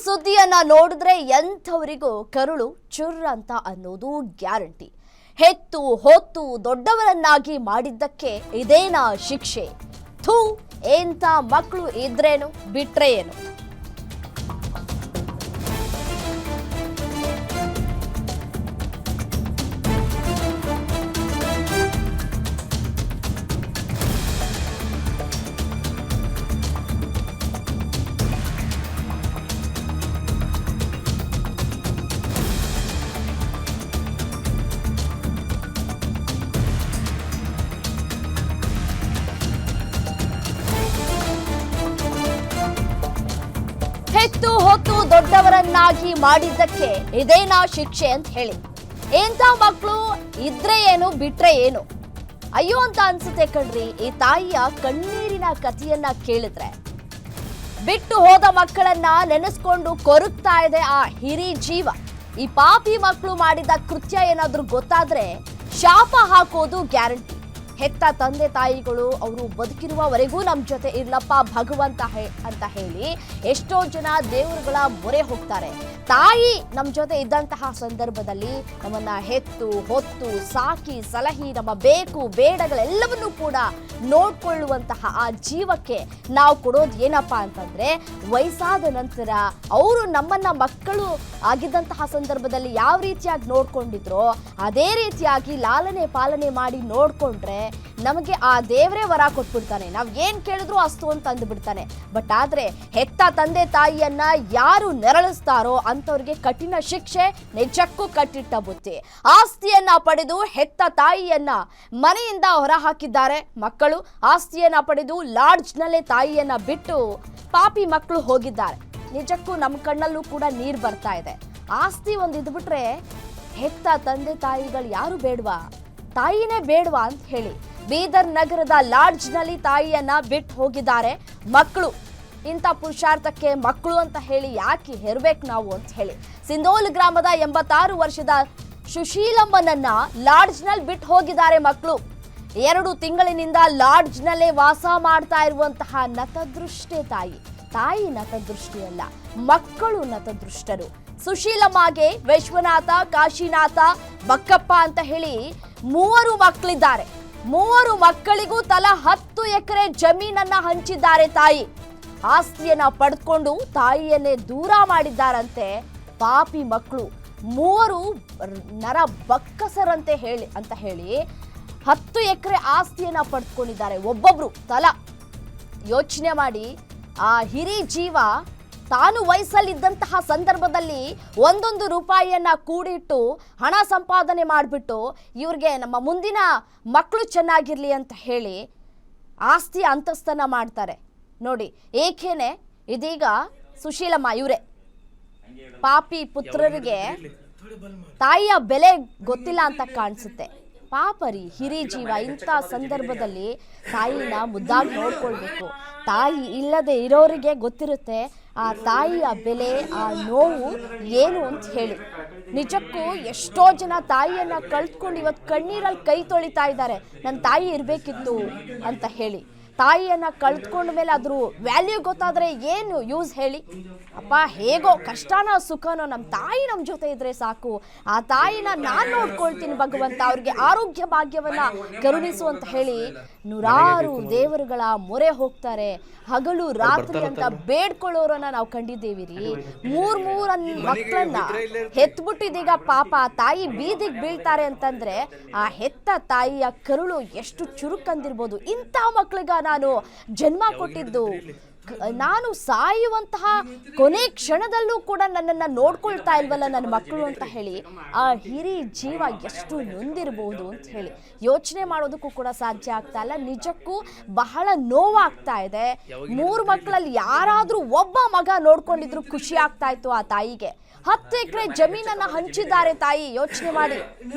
ಸುದ್ದಿಯನ್ನ ನೋಡಿದ್ರೆ ಎಂಥವರಿಗೂ ಕರುಳು ಚುರ್ ಅಂತ ಅನ್ನೋದು ಗ್ಯಾರಂಟಿ. ಹೆತ್ತು ಹೊತ್ತು ದೊಡ್ಡವರನ್ನಾಗಿ ಮಾಡಿದ್ದಕ್ಕೆ ಇದೇನಾ ಶಿಕ್ಷೆ? ಥೂ, ಎಂಥ ಮಕ್ಕಳು ಇದ್ರೇನು ಬಿಟ್ರೆ ಏನು? ಹೆತ್ತು ಹೊತ್ತು ದೊಡ್ಡವರನ್ನಾಗಿ ಮಾಡಿದ್ದಕ್ಕೆ ಇದೇನಾ ಶಿಕ್ಷೆ ಅಂತ ಹೇಳಿ. ಎಂಥ ಮಕ್ಕಳು ಇದ್ರೆ ಏನು ಬಿಟ್ರೆ ಏನು? ಅಯ್ಯೋ ಅಂತ ಅನ್ಸುತ್ತೆ ಕಣ್ರಿ. ಈ ತಾಯಿಯ ಕಣ್ಣೀರಿನ ಕಥೆಯನ್ನ ಕೇಳಿದ್ರೆ ಬಿಟ್ಟು ಹೋದ ಮಕ್ಕಳನ್ನ ನೆನೆಸ್ಕೊಂಡು ಕೊರಗ್ತಾ ಇದೆ ಆ ಹಿರಿ ಜೀವ. ಈ ಪಾಪಿ ಮಕ್ಕಳು ಮಾಡಿದ ಕೃತ್ಯ ಏನಾದ್ರೂ ಗೊತ್ತಾದ್ರೆ ಶಾಪ ಹಾಕೋದು ಗ್ಯಾರಂಟಿ. ಹೆತ್ತ ತಂದೆ ತಾಯಿಗಳು ಅವರು ಬದುಕಿರುವವರೆಗೂ ನಮ್ಮ ಜೊತೆ ಇರ್ಲಪ್ಪ ಭಗವಂತ ಅಂತ ಹೇಳಿ ಎಷ್ಟೋ ಜನ ದೇವರುಗಳ ಮೊರೆ ಹೋಗ್ತಾರೆ. ತಾಯಿ ನಮ್ಮ ಜೊತೆ ಇದ್ದಂತಹ ಸಂದರ್ಭದಲ್ಲಿ ನಮ್ಮನ್ನ ಹೆತ್ತು ಹೊತ್ತು ಸಾಕಿ ಸಲಹಿ ನಮ್ಮ ಬೇಕು ಬೇಡಗಳೆಲ್ಲವನ್ನೂ ಕೂಡ ನೋಡ್ಕೊಳ್ಳುವಂತಹ ಆ ಜೀವಕ್ಕೆ ನಾವು ಕೊಡೋದು ಏನಪ್ಪಾ ಅಂತಂದ್ರೆ, ವಯಸ್ಸಾದ ನಂತರ ಅವರು ನಮ್ಮನ್ನ ಮಕ್ಕಳು ಆಗಿದ್ದಂತಹ ಸಂದರ್ಭದಲ್ಲಿ ಯಾವ ರೀತಿಯಾಗಿ ನೋಡ್ಕೊಂಡಿದ್ರೋ ಅದೇ ರೀತಿಯಾಗಿ ಲಾಲನೆ ಪಾಲನೆ ಮಾಡಿ ನೋಡ್ಕೊಂಡ್ರೆ ನಮಗೆ ಆ ದೇವರೇ ವರ ಕೊಟ್ಬಿಡ್ತಾನೆ. ನಾವ್ ಏನ್ ಕೇಳಿದ್ರು ಅಸ್ತು ಅಂತ ಅಂದ್ಬಿಡ್ತಾನೆ. ಬಟ್ ಆದ್ರೆ ಹೆತ್ತ ತಂದೆ ತಾಯಿಯನ್ನ ಯಾರು ನೆರಳಿಸ್ತಾರೋ ಅಂತವ್ರಿಗೆ ಕಠಿಣ ಶಿಕ್ಷೆ, ನಿಜಕ್ಕೂ ಕಟ್ಟಿಟ್ಟ ಬುತ್ತಿ. ಆಸ್ತಿಯನ್ನ ಪಡೆದು ಹೆತ್ತ ತಾಯಿಯನ್ನ ಮನೆಯಿಂದ ಹೊರ ಹಾಕಿದ್ದಾರೆ ಮಕ್ಕಳು. ಆಸ್ತಿಯನ್ನ ಪಡೆದು ಲಾಡ್ಜ್ನಲ್ಲೇ ತಾಯಿಯನ್ನ ಬಿಟ್ಟು ಪಾಪಿ ಮಕ್ಕಳು ಹೋಗಿದ್ದಾರೆ. ನಿಜಕ್ಕೂ ನಮ್ಮ ಕಣ್ಣಲ್ಲೂ ಕೂಡ ನೀರು ಬರ್ತಾ ಇದೆ. ಆಸ್ತಿ ಒಂದು ಇದ್ಬಿಟ್ರೆ ಹೆತ್ತ ತಂದೆ ತಾಯಿಗಳು ಯಾರು ಬೇಡವಾ? ತಾಯಿನೇ ಬೇಡವಾ ಅಂತ ಹೇಳಿ ಬೀದರ್ ನಗರದ ಲಾಡ್ಜ್ನಲ್ಲಿ ತಾಯಿಯನ್ನ ಬಿಟ್ಟು ಹೋಗಿದ್ದಾರೆ ಮಕ್ಕಳು. ಇಂಥ ಪುರುಷಾರ್ಥಕ್ಕೆ ಮಕ್ಕಳು ಅಂತ ಹೇಳಿ ಯಾಕೆ ಹೆರ್ಬೇಕು ನಾವು ಅಂತ ಹೇಳಿ ಸಿಂಧೋಲ್ ಗ್ರಾಮದ 86 ವರ್ಷದ ಸುಶೀಲಮ್ಮನನ್ನ ಲಾಡ್ಜ್ನಲ್ಲಿ ಬಿಟ್ಟು ಹೋಗಿದ್ದಾರೆ ಮಕ್ಕಳು. 2 ತಿಂಗಳಿನಿಂದ ಲಾಡ್ಜ್ನಲ್ಲೇ ವಾಸ ಮಾಡ್ತಾ ಇರುವಂತಹ ನತದೃಷ್ಟೇ ತಾಯಿ. ತಾಯಿ ನತದೃಷ್ಟಿಯಲ್ಲ, ಮಕ್ಕಳು ನತದೃಷ್ಟರು. ಸುಶೀಲಮ್ಮಗೆ ವಿಶ್ವನಾಥ, ಕಾಶಿನಾಥ, ಬಕ್ಕಪ್ಪ ಅಂತ ಹೇಳಿ 3 ಮಕ್ಕಳಿದ್ದಾರೆ. 3 ಮಕ್ಕಳಿಗೂ ತಲಾ 10 ಎಕರೆ ಜಮೀನನ್ನ ಹಂಚಿದ್ದಾರೆ ತಾಯಿ. ಆಸ್ತಿಯನ್ನ ಪಡೆದುಕೊಂಡು ತಾಯಿಯನ್ನೇ ದೂರ ಮಾಡಿದ್ದಾರಂತೆ ಪಾಪಿ ಮಕ್ಕಳು. 3 ನರ ಬಕ್ಕಸರಂತೆ ಹೇಳಿ 10 ಎಕರೆ ಆಸ್ತಿಯನ್ನ ಪಡೆದುಕೊಂಡಿದ್ದಾರೆ ಒಬ್ಬೊಬ್ರು ತಲಾ. ಯೋಚನೆ ಮಾಡಿ, ಆ ಹಿರಿ ಜೀವ ತಾನು ವಯಸ್ಸಲ್ಲಿದ್ದಂತಹ ಸಂದರ್ಭದಲ್ಲಿ 1 ರೂಪಾಯಿಯನ್ನ ಕೂಡಿಟ್ಟು ಹಣ ಸಂಪಾದನೆ ಮಾಡಿಬಿಟ್ಟು ಇವ್ರಿಗೆ ನಮ್ಮ ಮುಂದಿನ ಮಕ್ಕಳು ಚೆನ್ನಾಗಿರ್ಲಿ ಅಂತ ಹೇಳಿ ಆಸ್ತಿ ಅಂತಸ್ತನ್ನ ಮಾಡ್ತಾರೆ ನೋಡಿ. ಏಕೇನೆ ಇದೀಗ ಸುಶೀಲಮ್ಮ ಇವರೇ ಪಾಪಿ ಪುತ್ರರಿಗೆ ತಾಯಿಯ ಬೆಲೆ ಗೊತ್ತಿಲ್ಲ ಅಂತ ಕಾಣಿಸುತ್ತೆ. ಪಾಪರಿ ಹಿರಿ ಜೀವ. ಇಂಥ ಸಂದರ್ಭದಲ್ಲಿ ತಾಯಿನ ಮುದ್ದಾಗಿ ನೋಡ್ಕೊಳ್ಬೇಕು. ತಾಯಿ ಇಲ್ಲದೆ ಇರೋರಿಗೆ ಗೊತ್ತಿರುತ್ತೆ ಆ ತಾಯಿಯ ಬೆಲೆ, ಆ ನೋವು ಏನು ಅಂತ ಹೇಳಿ. ನಿಜಕ್ಕೂ ಎಷ್ಟೋ ಜನ ತಾಯಿಯನ್ನ ಕಳ್ತ್ಕೊಂಡು ಇವತ್ತು ಕಣ್ಣೀರಲ್ಲಿ ಕೈ ತೊಳಿತಾ ಇದ್ದಾರೆ, ನನ್ನ ತಾಯಿ ಇರಬೇಕಿತ್ತು ಅಂತ ಹೇಳಿ. ತಾಯಿಯನ್ನ ಕಳ್ತ್ಕೊಂಡ ಮೇಲೆ ಅದ್ರ ವ್ಯಾಲ್ಯೂ ಗೊತ್ತಾದ್ರೆ ಏನು ಯೂಸ್ ಹೇಳಿ? ಅಪ್ಪ ಹೇಗೋ ಕಷ್ಟನೋ ಸುಖನೋ ನಮ್ಮ ತಾಯಿ ನಮ್ಮ ಜೊತೆ ಇದ್ರೆ ಸಾಕು, ಆ ತಾಯಿನ ನಾನು ನೋಡ್ಕೊಳ್ತೀನಿ ಭಗವಂತ, ಅವ್ರಿಗೆ ಆರೋಗ್ಯ ಭಾಗ್ಯವನ್ನ ಕರುಣಿಸು ಅಂತ ಹೇಳಿ ನೂರಾರು ದೇವರುಗಳ ಮೊರೆ ಹೋಗ್ತಾರೆ. ಹಗಲು ರಾತ್ರಿ ಅಂತ ಬೇಡ್ಕೊಳ್ಳೋರನ್ನ ನಾವು ಕಂಡಿದ್ದೇವಿ ರೀ. 3 ಮಕ್ಕಳನ್ನ ಹೆತ್ಬಿಟ್ಟಿದೀಗ ಪಾಪ ತಾಯಿ ಬೀದಿಗೆ ಬೀಳ್ತಾರೆ ಅಂತಂದ್ರೆ ಆ ಹೆತ್ತ ತಾಯಿಯ ಕರುಳು ಎಷ್ಟು ಚುರುಕಂದಿರ್ಬೋದು. ಇಂಥ ಮಕ್ಕಳಿಗ ನಾನು ಜನ್ಮ ಕೊಟ್ಟಿದ್ದು, ನಾನು ಸಾಯುವಂತಹ ಕೊನೆ ಕ್ಷಣದಲ್ಲೂ ಕೂಡ ನನ್ನನ್ನು ನೋಡ್ಕೊಳ್ತಾ ಇಲ್ವಲ್ಲ ನನ್ನ ಮಕ್ಕಳು ಅಂತ ಹೇಳಿ ಆ ಹಿರಿ ಜೀವ ಎಷ್ಟು ನೊಂದಿರ್ಬೋದು ಅಂತ ಹೇಳಿ ಯೋಚನೆ ಮಾಡೋದಕ್ಕೂ ಕೂಡ ಸಾಧ್ಯ ಆಗ್ತಾ ಇಲ್ಲ. ನಿಜಕ್ಕೂ ಬಹಳ ನೋವಾಗ್ತಾ ಇದೆ. 3 ಮಕ್ಕಳಲ್ಲಿ ಯಾರಾದ್ರೂ ಒಬ್ಬ ಮಗ ನೋಡ್ಕೊಂಡಿದ್ರು ಖುಷಿ ಆಗ್ತಾ ಇತ್ತು ಆ ತಾಯಿಗೆ. 10 ಎಕರೆ ಜಮೀನನ್ನ ಹಂಚಿದ್ದಾರೆ ತಾಯಿ. ಯೋಚನೆ ಮಾಡಿ,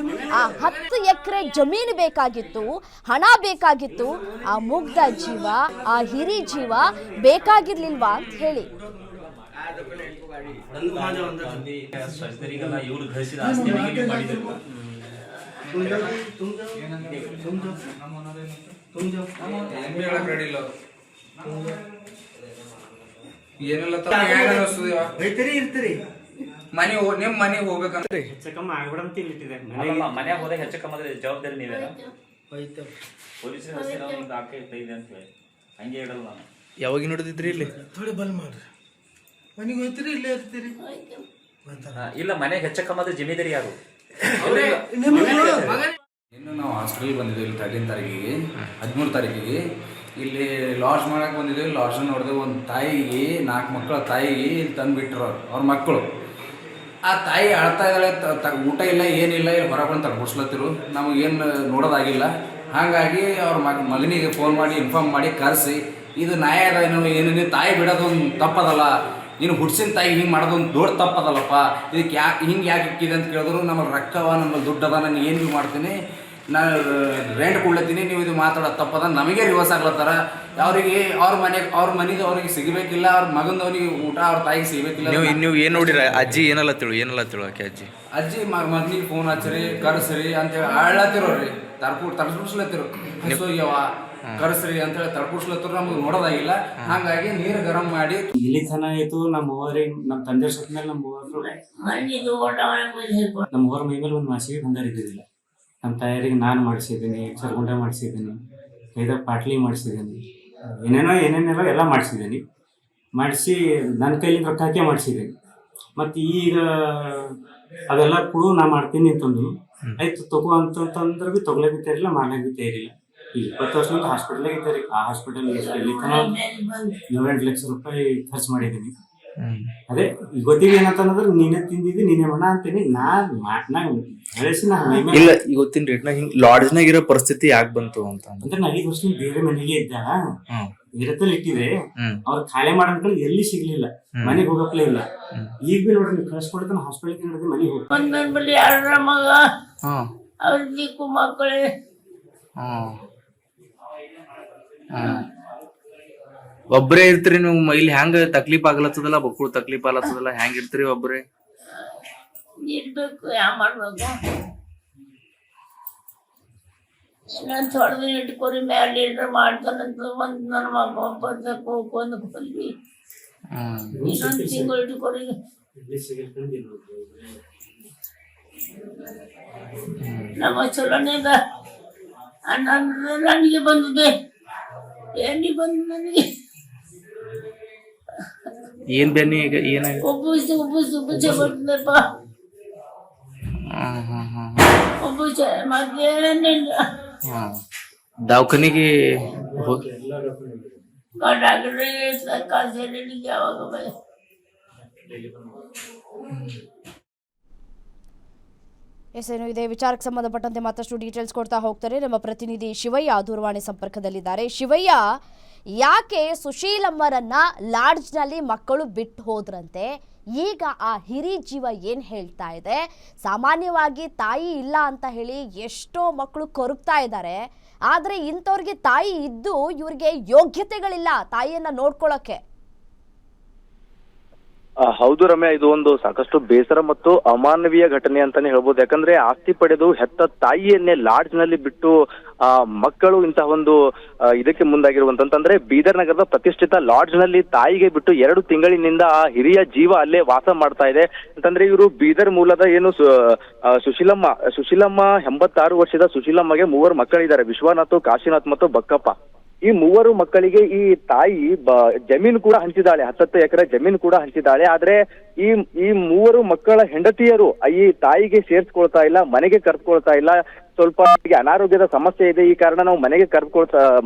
ಆ 10 ಎಕರೆ ಜಮೀನು ಬೇಕಾಗಿತ್ತು, ಹಣ ಬೇಕಾಗಿತ್ತು. ಆ ಮುಗ್ಧ ಜೀವ, ಆ ಹಿರಿ ಜೀವ ಬೇಕಾಗಿರ್ಲಿಲ್ವಾ ಅಂತ ಹೇಳಿ. ಏನಿಲ್ಲ ಇರ್ತೀರಿ ಮನೆ ನಿಮ್ ಮನೆಗೆ ಹೋಗ್ಬೇಕಂತ ಹೆಚ್ಚಕಮ್ಮ ಆಗ್ಬಿಡಂತ ಇಲ್ಲಿಟ್ಟಿದೆ ಮನ್ಯಾಗ ಹೋದಾಗ ಹೆಚ್ಚಕಮ್ಮ ಜವಾಬ್ದಾರಿ ನೀವೇನ ಪೊಲೀಸರು ಒಂದು ಆಕೆ ಇದೆ ಅಂತ ಹೇಳಿ ಹಂಗೆ ಇಡಲ್ಲ ನಾನು. ಯಾವಾಗ ನೋಡಿದ್ರಿ ಇಲ್ಲಿ ಥೋಡೆ ಬಲ್ ಮಾಡ್ರಿ ಮನೆಗೆ ಹೋಗ್ತೀರಿ ಇಲ್ಲೇ ಇರ್ತೀರಿ ಇಲ್ಲ ಮನೆಗೆ ಹೆಚ್ಚಕಮ್ಮದ ಜಮೀದಾರಿ ಯಾರು? ಇನ್ನು ನಾವು ಹಾಸ್ಪಿಟಲ್ ಬಂದಿದ್ದೀವಿ ಇಲ್ಲಿ 13 ತಾರೀಕಿಗೆ 13 ತಾರೀಕಿಗೆ ಇಲ್ಲಿ ಲಾಡ್ಜ್ ಮಾಡಕ್ಕೆ ಬಂದಿದ್ದೀವಿ. ಲಾಡ್ಜ್ ನೋಡಿದೆ ಒಂದು ತಾಯಿಗೆ 4 ಮಕ್ಕಳ ತಾಯಿಗೆ ಇಲ್ಲಿ ತಂದುಬಿಟ್ರು ಅವ್ರ ಮಕ್ಕಳು. ಆ ತಾಯಿ ಅಳ್ತಾ ಇದ್ದಾಳೆ, ಊಟ ಇಲ್ಲ ಏನಿಲ್ಲ, ಇಲ್ಲಿ ಹೊರಗೆ ಬಂದು ತಡ್ಕೊಡ್ಸ್ಲತ್ತಿರು, ನಮಗೇನು ನೋಡೋದಾಗಿಲ್ಲ. ಹಾಗಾಗಿ ಅವ್ರ ಮಗನಿಗೆ ಫೋನ್ ಮಾಡಿ ಇನ್ಫಾರ್ಮ್ ಮಾಡಿ ಕರೆಸಿ ಇದು ನ್ಯಾಯ ಅದ ಏನು ತಾಯಿ ಬಿಡೋದೊಂದು ತಪ್ಪದಲ್ಲ, ನೀನು ಹುಡ್ಸಿನ ತಾಯಿ ಹಿಂಗೆ ಮಾಡೋದೊಂದು ದೊಡ್ಡ ತಪ್ಪದಲ್ಲಪ್ಪ, ಇದಕ್ಕೆ ಹಿಂಗೆ ಯಾಕೆ ಇಕ್ಕಿದೆ ಅಂತ ಕೇಳಿದ್ರು ನಮ್ಮಲ್ಲಿ ರೊಕ್ಕವ ನಮ್ಮಲ್ಲಿ ದುಡ್ಡದ, ನಾನು ಏನು ಭೀ ಮಾಡ್ತೀನಿ, ನಾನು ರೆಂಟ್ ಕೊಡ್ಲತ್ತೀನಿ, ನೀವು ಇದು ಮಾತಾಡೋದು ತಪ್ಪದ, ನಮಗೆ ರಿವರ್ಸ್ ಆಗ್ಲತ್ತಾರ. ಅವರಿಗೆ ಅವ್ರ ಮನೆದು ಅವ್ರಿಗೆ ಸಿಗಬೇಕಿಲ್ಲ, ಅವ್ರ ಮಗಂದವನಿಗೆ ಊಟ ಅವ್ರ ತಾಯಿಗೆ ಸಿಗಬೇಕಿಲ್ಲ. ನೀವು ಏನು ನೋಡಿರ? ಅಜ್ಜಿ ಏನಲ್ಲ ಆಕೆ ಅಜ್ಜಿ ಮಗನಿಗೆ ಫೋನ್ ಹಚ್ಚಿರಿ ಕರೆಸ್ರಿ ಅಂತೇಳಿ ಆಳತ್ತಿರೋರಿ, ತಡ್ಸ್ಬಿಡ್ಸ್ಲತ್ತಿರು, ಹಸುಯ್ಯವ ಕರೆಸ್ರಿ ಅಂತೇಳಿ ತಡ್ಕೊಡ್ಸ್ಲತ್ತಿರು, ನಮ್ಗೆ ನೋಡೋದಾಗಿಲ್ಲ. ಹಾಗಾಗಿ ನೀರು ಗರಂ ಮಾಡಿ ಇಲ್ಲಿ ತನ ಆಯ್ತು. ನಮ್ಮ ಅವ್ರಿಗೆ ನಮ್ಮ ತಂದೆ ಸತ್ತ ಮೇಲೆ ನಮ್ಮ ಅವ್ರ ಮೈ ಮೇಲೆ ಒಂದು ಮಾಸಿಗೆ ಬಂಗಾರ ಇದ್ದಿದ್ದಿಲ್ಲ. ನಮ್ಮ ತಾಯರಿಗೆ ನಾನು ಮಾಡಿಸಿದ್ದೀನಿ, ಸರ್ಗುಂಡ ಮಾಡಿಸಿದ್ದೀನಿ, ಕೈದಾಗ ಪಾಟ್ಲಿ ಮಾಡಿಸಿದ್ದೀನಿ, ಏನೇನೆಲ್ಲ ಎಲ್ಲ ಮಾಡಿಸಿದ್ದೀನಿ. ಮಾಡಿಸಿ ನನ್ನ ಕೈಲಿಂದ ರೊಕ್ಕ ಹಾಕಿ ಮಾಡಿಸಿದ್ದೀನಿ. ಮತ್ತು ಈಗ ಅವೆಲ್ಲ ಕೊಡು ನಾ ಮಾಡ್ತೀನಿ ಅಂತಂದ್ರು. ಆಯ್ತು ತಗೋ ಅಂತಂದ್ರೆ ಭೀ ತೊಗೊಳಕ್ಕೆ ತಯಾರಿಲ್ಲ, ಮಾಡ್ಲಿಕ್ಕೆ ಭೀ ತಯಾರಿಲ್ಲ. 20 ವರ್ಷದಿಂದ ಹಾಸ್ಪಿಟಲ್ಗೆ ಇದ್ದಾರೆ. ಆ ಹಾಸ್ಪಿಟಲ್ ಇಲ್ಲಿ ತನಕ 7-8 ಲಕ್ಷ ರೂಪಾಯಿ ಖರ್ಚು ಮಾಡಿದ್ದೀನಿ. ಅದೇ ಗೊತ್ತಿಗೆ ಏನಂತಂದ್ರೆ ನೀನೇ ತಿಂದಿದ್ದಿ ನೀನೇ ಮನ ಅಂತೀನಿ. ಬೆಳೆಸಿ ಇಲ್ಲ ಇವತ್ತಿನ ರೇಟ್ನಾಗ ಹಿಂಗ್ ಲಾಡ್ಜ್ನಾಗ ಇರೋ ಪರಿಸ್ಥಿತಿ ಯಾಕೆ ಬಂತು ಅಂತಂದ್ರೆ ನಾ 5 ವರ್ಷ ಬೇರೆ ಮನೆಗೆ ಇದ್ದಾಗ ಬೇರೆತಲ್ಲಿ ಇಟ್ಟಿದ್ರೆ ಅವ್ರು ಖಾಲಿ ಮಾಡಂತ ಎಲ್ಲಿ ಸಿಗ್ಲಿಲ್ಲ, ಮನೆಗೆ ಹೋಗಪ್ಲೇ ಇಲ್ಲ. ಈಗ ಬಿ ನೋಡ್ರಿ ನೀವು ಕಳ್ಸ್ಕೊಡ್ತಾನೆ ಹಾಸ್ಪಿಟಲ್ಗೆ ನೋಡಿದ್ರೆ ಮನೆಗೆ ಹೋಗಿ ನನ್ನ ಬಳಿ 2 ಮಗ ಅವ್ರ ಚಿಕ್ಕ ಮಕ್ಕಳೇ. ಒಬ್ಬರೇ ಇರ್ತೀರಿ ನೀವು ಇಲ್ಲಿ? ಹೆಂಗ ತಕ್ಲೀಫ್ ಆಗ್ಲತ್ತದಲ್ಲ, ಮಕ್ಕಳು ತಕ್ಲೀಫ್ ಆಗ್ಲತ್ತದಲ್ಲ, ಹೆಂಗ್ ಇರ್ತೀರಿ ಒಬ್ಬರೇ? ಇರ್ಬೇಕು, ಯಾವ ಮಾಡ್ಬೇಕು? ನಾನು ತೊಡೆದು ಇಟ್ಕೊರಿ ಮ್ಯಾಲೆ ಏನ್ರ ಮಾಡ್ತಾನಂತ ಒಂದು ನನ್ನ ಮಗ ಬರ್ತಕ್ಕೆ ಹೋಗ್ಕೊಂಡು ಕೊಲ್ಲಿ ಇನ್ನೊಂದು ತಿಂಗಳು ಇಟ್ಕೊರಿ. ನಮ್ಮ ಚಲೋನೇಗ ನನಗೆ ಬಂದಿದೆ, ಎಣ್ಣೆ ಬಂದು ನನಗೆ ಏನ್ ಬೆನ್ನಿ ಈಗ ಏನಾಗ ಉಬ್ಬುಸೆ ಬರ್ತದಪ್ಪ. ಉಬ್ಬುಸೆ ಮತ್ತೇನಿಲ್ಲ. ದವಾಖಾನಿಗೆ ಡಾಕ್ಟ್ರೆ ಕಾಸೇನಿಗೆ ಯಾವಾಗ ಬೈ ಎಸ್ ಏನು ಇದೇ ವಿಚಾರಕ್ಕೆ ಸಂಬಂಧಪಟ್ಟಂತೆ ಮತ್ತಷ್ಟು ಡೀಟೇಲ್ಸ್ ಕೊಡ್ತಾ ಹೋಗ್ತಾರೆ ನಮ್ಮ ಪ್ರತಿನಿಧಿ ಶಿವಯ್ಯ ದೂರವಾಣಿ ಸಂಪರ್ಕದಲ್ಲಿದ್ದಾರೆ. ಶಿವಯ್ಯ, ಯಾಕೆ ಸುಶೀಲಮ್ಮರನ್ನ ಲಾಡ್ಜ್ನಲ್ಲಿ ಮಕ್ಕಳು ಬಿಟ್ಟು ಹೋದ್ರಂತೆ? ಈಗ ಆ ಹಿರಿ ಜೀವ ಏನು ಹೇಳ್ತಾ ಇದೆ? ಸಾಮಾನ್ಯವಾಗಿ ತಾಯಿ ಇಲ್ಲ ಅಂತ ಹೇಳಿ ಎಷ್ಟೋ ಮಕ್ಕಳು ಕೊರಗ್ತಾ ಇದ್ದಾರೆ. ಆದರೆ ಇಂಥವ್ರಿಗೆ ತಾಯಿ ಇದ್ದು ಇವ್ರಿಗೆ ಯೋಗ್ಯತೆಗಳಿಲ್ಲ ತಾಯಿಯನ್ನ ನೋಡ್ಕೊಳ್ಳೋಕೆ. ಹೌದು ರಮ್ಯಾ, ಇದು ಒಂದು ಸಾಕಷ್ಟು ಬೇಸರ ಮತ್ತು ಅಮಾನವೀಯ ಘಟನೆ ಅಂತಾನೆ ಹೇಳ್ಬೋದು. ಯಾಕಂದ್ರೆ ಆಸ್ತಿ ಪಡೆದು ಹೆತ್ತ ತಾಯಿಯನ್ನೇ ಲಾಡ್ಜ್ ನಲ್ಲಿ ಬಿಟ್ಟು ಮಕ್ಕಳು ಇಂತಹ ಒಂದು ಇದಕ್ಕೆ ಮುಂದಾಗಿರುವಂತಂದ್ರೆ ಬೀದರ್ ನಗರದ ಪ್ರತಿಷ್ಠಿತ ಲಾಡ್ಜ್ ನಲ್ಲಿ ತಾಯಿಗೆ ಬಿಟ್ಟು 2 ತಿಂಗಳಿನಿಂದ ಆ ಹಿರಿಯ ಜೀವ ಅಲ್ಲೇ ವಾಸ ಮಾಡ್ತಾ ಇದೆ. ಅಂತಂದ್ರೆ ಇವರು ಬೀದರ್ ಮೂಲದ ಏನು ಸುಶೀಲಮ್ಮ 86 ವರ್ಷದ ಸುಶೀಲಮ್ಮಗೆ 3 ಮಕ್ಕಳಿದ್ದಾರೆ, ವಿಶ್ವನಾಥ್, ಕಾಶಿನಾಥ್ ಮತ್ತು ಬಕ್ಕಪ್ಪ. ಈ 3 ಮಕ್ಕಳಿಗೆ ಈ ತಾಯಿ ಜಮೀನು ಕೂಡ ಹಂಚಿದ್ದಾಳೆ, 10 ಎಕರೆ ಜಮೀನು ಕೂಡ ಹಂಚಿದ್ದಾಳೆ. ಆದ್ರೆ ಈ 3 ಮಕ್ಕಳ ಹೆಂಡತಿಯರು ಈ ತಾಯಿಗೆ ಸೇರ್ಸ್ಕೊಳ್ತಾ ಇಲ್ಲ, ಮನೆಗೆ ಕರ್ಕೊಳ್ತಾ ಇಲ್ಲ. ಸ್ವಲ್ಪ ಅನಾರೋಗ್ಯದ ಸಮಸ್ಯೆ ಇದೆ, ಈ ಕಾರಣ ನಾವು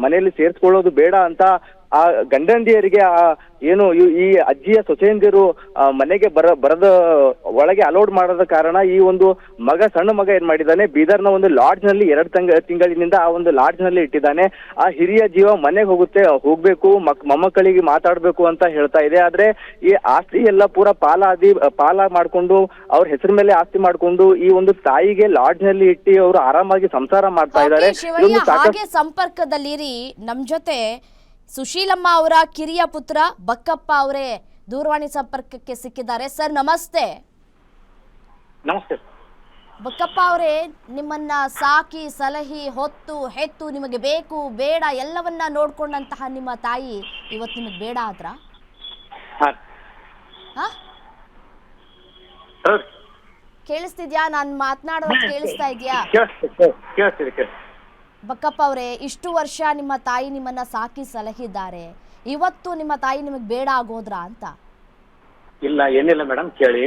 ಮನೆಯಲ್ಲಿ ಸೇರ್ಸ್ಕೊಳ್ಳೋದು ಬೇಡ ಅಂತ ಆ ಗಂಡಂದಿಯರಿಗೆ ಏನು ಈ ಅಜ್ಜಿಯ ಸೊಸೆಯಂದಿರು ಮನೆಗೆ ಬರದ ಒಳಗೆ ಅಲೋಡ್ ಮಾಡದ ಕಾರಣ ಈ ಒಂದು ಸಣ್ಣ ಮಗ ಏನ್ ಮಾಡಿದ್ದಾನೆ, ಬೀದರ್ನ ಒಂದು ಲಾಡ್ಜ್ ನಲ್ಲಿ 2 ತಿಂಗಳಿನಿಂದ ಆ ಒಂದು ಲಾಡ್ಜ್ ನಲ್ಲಿ ಇಟ್ಟಿದ್ದಾನೆ. ಆ ಹಿರಿಯ ಜೀವ ಮನೆಗೆ ಹೋಗ್ಬೇಕು, ಮೊಮ್ಮಕ್ಕಳಿಗೆ ಮಾತಾಡ್ಬೇಕು ಅಂತ ಹೇಳ್ತಾ ಇದೆ. ಆದ್ರೆ ಈ ಆಸ್ತಿ ಎಲ್ಲ ಪೂರ ಪಾಲ ಮಾಡ್ಕೊಂಡು ಅವ್ರ ಹೆಸರ ಮೇಲೆ ಆಸ್ತಿ ಮಾಡ್ಕೊಂಡು ಈ ಒಂದು ತಾಯಿಗೆ ಲಾಡ್ಜ್ ನಲ್ಲಿ ಇಟ್ಟು ಅವರು ಆರಾಮಾಗಿ ಸಂಸಾರ ಮಾಡ್ತಾ ಇದ್ದಾರೆ. ಹಾಗೆ ಸಂಪರ್ಕದಲ್ಲಿರಿ, ನಮ್ ಜೊತೆ ಸುಶೀಲಮ್ಮ ಅವರ ಕಿರಿಯ ಪುತ್ರ ಬಕ್ಕಪ್ಪ ಅವರೇ ದೂರವಾಣಿ ಸಂಪರ್ಕಕ್ಕೆ ಸಿಕ್ಕಿದ್ದಾರೆ. ಸರ್ ನಮಸ್ತೆ. ನಮಸ್ತೆ ಬಕ್ಕಪ್ಪ ಅವರೇ, ನಿಮ್ಮನ್ನ ಸಾಕಿ ಸಲಹಿ ಹೊತ್ತು ಹೆತ್ತು ನಿಮಗೆ ಬೇಕು ಬೇಡ ಎಲ್ಲವನ್ನ ನೋಡ್ಕೊಂಡಂತಹ ನಿಮ್ಮ ತಾಯಿ ಇವತ್ತು ನಿಮಗೆ ಬೇಡ ಆದ್ರ? ಹಾಂ ಹಾ ಹೌದು ಕೇಳಿಸ್ತಿದ್ಯಾ? ನಾನು ಮಾತನಾಡೋದು ಕೇಳಿಸ್ತಾ ಇದೆಯಾ? ಕೇಳಿಸ್ತಿದೆ. ಬಕ್ಕಪ್ಪ ಅವರೇ, ಇಷ್ಟು ವರ್ಷ ನಿಮ್ಮ ತಾಯಿ ನಿಮ್ಮನ್ನ ಸಾಕಿ ಸಲಹಿದ್ದಾರೆ, ಇವತ್ತು ನಿಮ್ಮ ತಾಯಿ ನಿಮಗೆ ಬೇಡ ಆಗೋದ್ರಾ ಅಂತ? ಇಲ್ಲ, ಏನಿಲ್ಲ ಮೇಡಮ್, ಕೇಳಿ.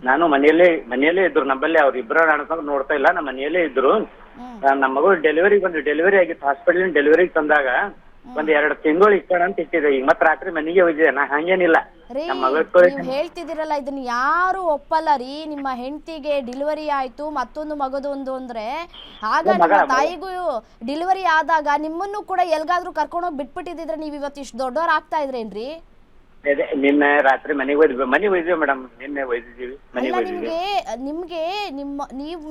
ನಾನು ಮನೆಯಲ್ಲೇ ಇದ್ರು, ನಮ್ಮಲ್ಲಿ ಅವ್ರ ಇಬ್ಬರ ಅನ್ಕೊಂಡು ನೋಡ್ತಾ ಇಲ್ಲ, ನಮ್ಮ ಮನೆಯಲ್ಲೇ ಇದ್ರು. ನಮ್ಮ ಮಗಳು ಡೆಲಿವರಿ ಆಗಿತ್ತು, ಹಾಸ್ಪಿಟಲ್ ಡೆಲಿವರಿಗೆ ತಂದಾಗ ಒಂದ್ 2 ತಿಂಗಳು ಇಟ್ಟಾಳ ಅಂತ ಇಟ್ಟಿದೆ. ಈಗ ಮತ್ತೆ ರಾತ್ರಿ ಮನೆಗೆ ಹೋಗಿದ್ದೆ. ನಾ ಹಂಗೇನಿಲ್ಲ, ನಮ್ಮ ಮಗಳು ನೀವು ಹೇಳ್ತಿದ್ದೀರಲ್ಲ, ಇದನ್ನ ಯಾರು ಒಪ್ಪಲ್ಲ ರೀ. ನಿಮ್ಮ ಹೆಂಡತಿಗೆ ಡೆಲಿವರಿ ಆಯ್ತು, ಮತ್ತೊಂದು ಮಗದೊಂದು ಅಂದ್ರೆ ಆಗ ನಿಮ್ಮ ತಾಯಿಗೂ ಡೆಲಿವರಿ ಆದಾಗ ನಿಮ್ಮನ್ನು ಕೂಡ ಎಲ್ಗಾದ್ರೂ ಕರ್ಕೊಂಡೋಗಿ ಬಿಟ್ಬಿಟ್ಟಿದ್ರೆ ನೀವು ಇವತ್ತು ಇಷ್ಟು ದೊಡ್ಡವ್ರು ಆಗ್ತಾ ಇದ್ರೇನ್ರಿ? ನಿನ್ನೆ ರಾತ್ರಿ ಮನೆಗೆ ಹೋಯ್ದಿವಿ ಮೇಡಮ್. ನಿನ್ನೆ ಹೋಯ್ದಿದ್ದೀವಿ, ನಿಮ್ಗೆ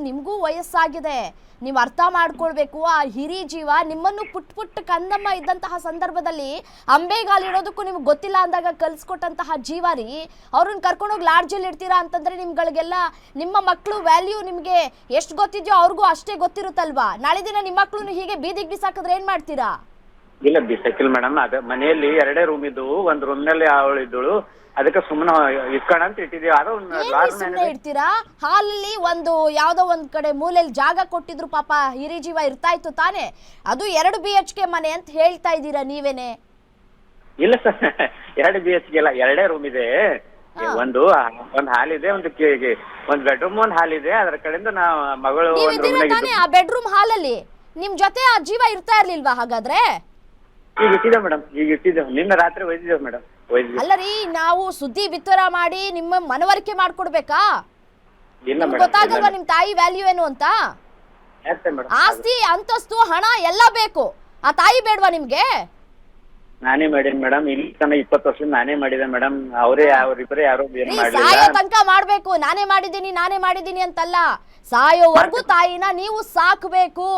ನಿಮ್ಗೂ ವಯಸ್ಸಾಗಿದೆ, ನೀವು ಅರ್ಥ ಮಾಡ್ಕೊಳ್ಬೇಕು. ಆ ಹಿರಿ ಜೀವ ನಿಮ್ಮನ್ನು ಪುಟ್ಟ ಕಂದಮ್ಮ ಇದ್ದಂತಹ ಸಂದರ್ಭದಲ್ಲಿ ಅಂಬೆಗಾಲಿಡೋದಕ್ಕೂ ನಿಮ್ಗೆ ಗೊತ್ತಿಲ್ಲ ಅಂದಾಗ ಕಲ್ಸ್ಕೊಟ್ಟಂತಹ ಜೀವ ರೀ. ಅವ್ರನ್ನ ಕರ್ಕೊಂಡೋಗಿ ಲಾಡ್ಜಲ್ಲಿ ಇಡ್ತೀರಾ ಅಂತಂದ್ರೆ ನಿಮ್ಗಳಿಗೆಲ್ಲ ನಿಮ್ಮ ಮಕ್ಕಳು ವ್ಯಾಲ್ಯೂ ನಿಮ್ಗೆ ಎಷ್ಟು ಗೊತ್ತಿದ್ಯೋ ಅವ್ರಿಗೂ ಅಷ್ಟೇ ಗೊತ್ತಿರುತ್ತಲ್ವಾ? ನಾಳೆ ದಿನ ನಿಮ್ಮ ಮಕ್ಕಳನ್ನು ಹೀಗೆ ಬೀದಿಗೆ ಬಿಸಾಕಿದ್ರೆ ಏನ್ ಮಾಡ್ತೀರಾ? ಇಲ್ಲ, ಬಿಸಾಕಿಲ್ಲ ಮೇಡಮ್. ಅದ ಮನೆಯಲ್ಲಿ 2 ರೂಮ್ ಇದ್ವು, ಒಂದ್ ರೂಮ್ ನಲ್ಲಿ ಅವಳು ಇದ್ದಳು, ಅದಕ್ಕೆ ಸುಮ್ಮನೆ ಇಸ್ಕೋಣ ಅಂತ ಇಟ್ಟಿದೀವಿ. ಅದು ಇಡ್ತೀರಾ? ಹಾಲಲ್ಲಿ ಒಂದು ಯಾವ್ದೋ ಒಂದ್ ಕಡೆ ಮೂಲೆಯಲ್ಲಿ ಜಾಗ ಕೊಟ್ಟಿದ್ರು, ಪಾಪ ಹಿರಿ ಜೀವ ಇರ್ತಾ ಇತ್ತು ತಾನೆ. ಅದು 2 BHK ಮನೆ ಅಂತ ಹೇಳ್ತಾ ಇದ್ದೀರಾ ನೀವೇನೆ? ಇಲ್ಲ ಸರ್, 2 BHK ಇಲ್ಲ, 2 ರೂಮ್ ಇದೆ. ಒಂದು ಹಾಲ್ ಇದೆ, ಒಂದ್ ಬೆಡ್ರೂಮ್, ಒಂದ್ ಹಾಲ್ ಇದೆ. ಅದ್ರ ಕಡೆಯಿಂದ ನಾ ಮಗಳು ಆ ಬೆಡ್ರೂಮ್ ಹಾಲಲ್ಲಿ ನಿಮ್ ಜೊತೆ ಆ ಜೀವ ಇರ್ತಾ ಇರ್ಲಿಲ್ವಾ ಹಾಗಾದ್ರೆ? ಈಗ ಇಟ್ಟಿದ್ದೇವೆ ಮೇಡಮ್, ನಿನ್ನೆ ರಾತ್ರಿ ಒಯ್ದಿದ್ದೇವೆ ಮೇಡಮ್. ಅಲ್ಲ ರೀ, ನಾವು ಸುದ್ದಿ ಬಿತ್ತರ ಮಾಡಿ ನಿಮ್ಮ ಮನವರಿಕೆ ಮಾಡ್ಕೊಡ್ಬೇಕಾ? ಗೊತ್ತಾಗಲ್ವಾ ನಿಮ್ ತಾಯಿ ವ್ಯಾಲ್ಯೂ ಏನು ಅಂತ? ಆಸ್ತಿ, ಅಂತಸ್ತು, ಹಣ ಎಲ್ಲ ಬೇಕು, ಆ ತಾಯಿ ಬೇಡ್ವಾ ನಿಮ್ಗೆ? ನಾನೇ ಮಾಡೀನಿ ಮೇಡಮ್, ಇಲ್ಲಿ ತನಕ 20 ವರ್ಷ ನಾನೇ ಮಾಡಿದೆ ಮೇಡಮ್. ಅವ್ರಿಬ್ಬರೇ ಯಾರು ಏನ್ ಮಾಡ್ಲಿಲ್ಲ. ಸಾಯೋ ತನಕ ಮಾಡ್ಬೇಕು. ನಾನೇ ಮಾಡಿದ್ದೀನಿ ಅಂತಲ್ಲ, ಸಾಯೋವರೆಗೂ ತಾಯಿನ ನೀವು ಸಾಕ್ಬೇಕು.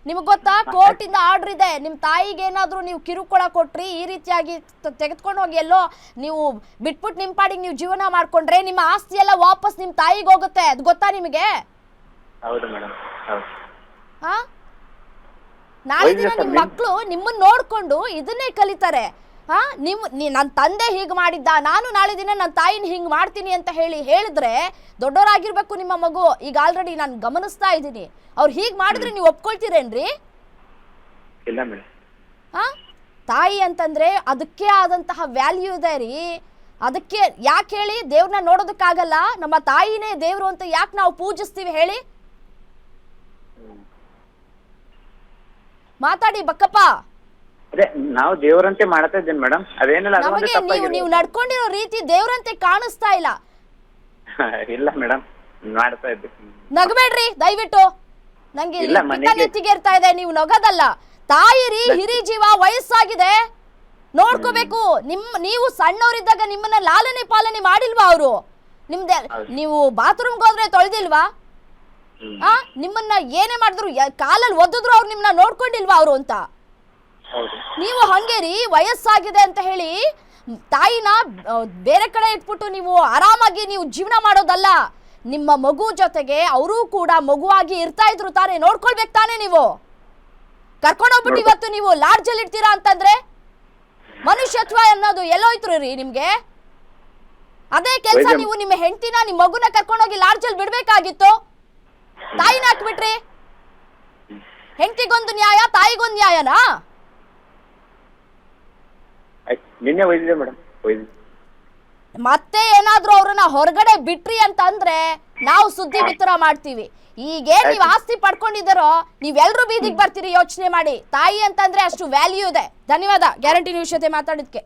ನಿಮ್ಗೆ ಗೊತ್ತಾ, ಕೋರ್ಟ್ ಇಂದ ಆರ್ಡರ್ ಇದೆ, ನಿಮ್ ತಾಯಿಗೆ ಏನಾದ್ರು ನೀವು ಕಿರುಕುಳ ಕೊಟ್ರಿ, ಈ ರೀತಿಯಾಗಿ ತೆಗೆದುಕೊಂಡು ಹೋಗಿ ಎಲ್ಲೋ ನೀವು ಬಿಟ್ಬಿಟ್ಟು ನಿಮ್ ಪಾಡಿಗೆ ನೀವು ಜೀವನ ಮಾಡ್ಕೊಂಡ್ರೆ ನಿಮ್ಮ ಆಸ್ತಿ ಎಲ್ಲ ವಾಪಸ್ ನಿಮ್ ತಾಯಿಗೆ ಹೋಗುತ್ತೆ. ಅದು ಗೊತ್ತಾ ನಿಮಗೆ? ಹೌದು ಮೇಡಮ್, ಹೌದು. ಹಾ, ನಾಳೆ ದಿನ ನಿಮ್ ಮಕ್ಕಳು ನಿಮ್ಮನ್ನ ನೋಡ್ಕೊಂಡು ಇದನ್ನೇ ಕಲಿತಾರೆ. ಹಾ, ನನ್ನ ತಂದೆ ಹೀಗೆ ಮಾಡಿದ್ದ, ನಾನು ನಾಳೆ ದಿನ ನನ್ನ ತಾಯಿನ ಹಿಂಗ್ ಮಾಡ್ತೀನಿ ಅಂತ ಹೇಳಿದ್ರೆ ದೊಡ್ಡವರಾಗಿರ್ಬೇಕು ನಿಮ್ಮ ಮಗು. ಈಗ ಆಲ್ರೆಡಿ ನಾನು ಗಮನಿಸ್ತಾ ಇದ್ದೀನಿ, ಅವ್ರು ಹೀಗ್ ಮಾಡಿದ್ರೆ ನೀವು ಒಪ್ಕೊಳ್ತೀರೇನ್ರಿ? ಇಲ್ಲ ಮೇಡಮ್. ಹಾ, ತಾಯಿ ಅಂತಂದ್ರೆ ಅದಕ್ಕೆ ಆದಂತಹ ವ್ಯಾಲ್ಯೂ ಇದೆ ರೀ. ಅದಕ್ಕೆ ಯಾಕೆ ಹೇಳಿ ದೇವ್ರನ್ನ ನೋಡೋದಕ್ಕಾಗಲ್ಲ? ನಮ್ಮ ತಾಯಿನೇ ದೇವ್ರು ಅಂತ ಯಾಕೆ ನಾವು ಪೂಜಿಸ್ತೀವಿ ಹೇಳಿ? ಮಾತಾಡಿ ಬಕ್ಕಪ್ಪ. ಅದೇ ನಾವು ದೇವರಂತೆ ಮಾಡ್ತಾ ಇದ್ದೇನೆ ಮೇಡಮ್, ಅದೇನಿಲ್ಲ. ನೀವು ನಡ್ಕೊಂಡಿರೋ ರೀತಿ ದೇವ್ರಂತೆ ಕಾಣಿಸ್ತಾ ಇಲ್ಲ. ಇಲ್ಲ ಮೇಡಮ್, ಮಾಡ್ತಾ ಇದ್ದೆ. ನಗಬೇಡ್ರಿ ದಯವಿಟ್ಟು, ನಂಗೆ ನೆತ್ತಿಗೇರ್ತಾ ಇದೆ. ನೀವು ನಗದಲ್ಲ, ತಾಯಿ ರೀ, ಹಿರಿ ಜೀವ, ವಯಸ್ಸಾಗಿದೆ, ನೋಡ್ಕೋಬೇಕು. ನೀವು ಸಣ್ಣವರಿದ್ದಾಗ ನಿಮ್ಮನ್ನ ಲಾಲನೆ ಪಾಲನೆ ಮಾಡಿಲ್ವಾ ಅವರು? ನೀವು ಬಾತ್ರೂಮ್ಗೆ ಹೋದ್ರೆ ತೊಳೆದಿಲ್ವಾ? ನಿಮ್ಮನ್ನ ಏನೇ ಮಾಡಿದ್ರು, ಕಾಲಲ್ಲಿ ಒದ್ದಿದ್ರು ಅವ್ರು ನಿಮ್ಮನ್ನ ನೋಡ್ಕೊಂಡಿಲ್ವಾ ಅವರು ಅಂತ? ನೀವು ಹಂಗೆ ರೀ, ವಯಸ್ಸಾಗಿದೆ ಅಂತ ಹೇಳಿ ತಾಯಿನ ಬೇರೆ ಕಡೆ ಇಟ್ಬಿಟ್ಟು ನೀವು ಆರಾಮಾಗಿ ನೀವು ಜೀವನ ಮಾಡೋದಲ್ಲ. ನಿಮ್ಮ ಮಗು ಜೊತೆಗೆ ಅವರು ಕೂಡ ಮಗುವಾಗಿ ಇರ್ತಾ ಇದ್ರು ತಾನೇ, ನೋಡ್ಕೊಳ್ಬೇಕು ತಾನೇ. ನೀವು ಕರ್ಕೊಂಡೋಗ್ಬಿಟ್ಟು ಇವತ್ತು ನೀವು ಲಾಡ್ಜಲ್ಲಿ ಇಡ್ತೀರಾ ಅಂತಂದ್ರೆ ಮನುಷ್ಯತ್ವ ಅನ್ನೋದು ಎಲ್ಲೋಯ್ತು ರೀ ನಿಮ್ಗೆ? ಅದೇ ಕೆಲಸ ನೀವು ನಿಮ್ಮ ಹೆಂಡತಿನ, ನಿಮ್ಮ ಮಗುನ ಕರ್ಕೊಂಡೋಗಿ ಲಾಡ್ಜಲ್ಲಿ ಬಿಡ್ಬೇಕಾಗಿತ್ತು. ತಾಯಿನ ಹಾಕ್ಬಿಟ್ರಿ. ಹೆಂಡತಿಗೊಂದು ನ್ಯಾಯ, ತಾಯಿಗೊಂದು ನ್ಯಾಯನಾ? ನಿನ್ನೆ ಒಯ್ದಿದೆ ಮೇಡಮ್, ಮತ್ತೆ ಏನಾದ್ರೂ ಅವ್ರನ್ನ ಹೊರಗಡೆ ಬಿಟ್ರಿ ಅಂತ ಅಂದ್ರೆ ನಾವು ಸುದ್ದಿ ಬಿತ್ತರ ಮಾಡ್ತೀವಿ. ಈಗ ನೀವ್ ಆಸ್ತಿ ಪಡ್ಕೊಂಡಿದ್ದಾರೋ ನೀವೆಲ್ರೂ ಬೀದಿಗೆ ಬರ್ತೀರಿ, ಯೋಚನೆ ಮಾಡಿ. ತಾಯಿ ಅಂತಂದ್ರೆ ಅಷ್ಟು ವ್ಯಾಲ್ಯೂ ಇದೆ. ಧನ್ಯವಾದ ಗ್ಯಾರಂಟಿ ನ್ಯೂಸ್ ಜೊತೆ ಮಾತಾಡಿದ್ಕೆ.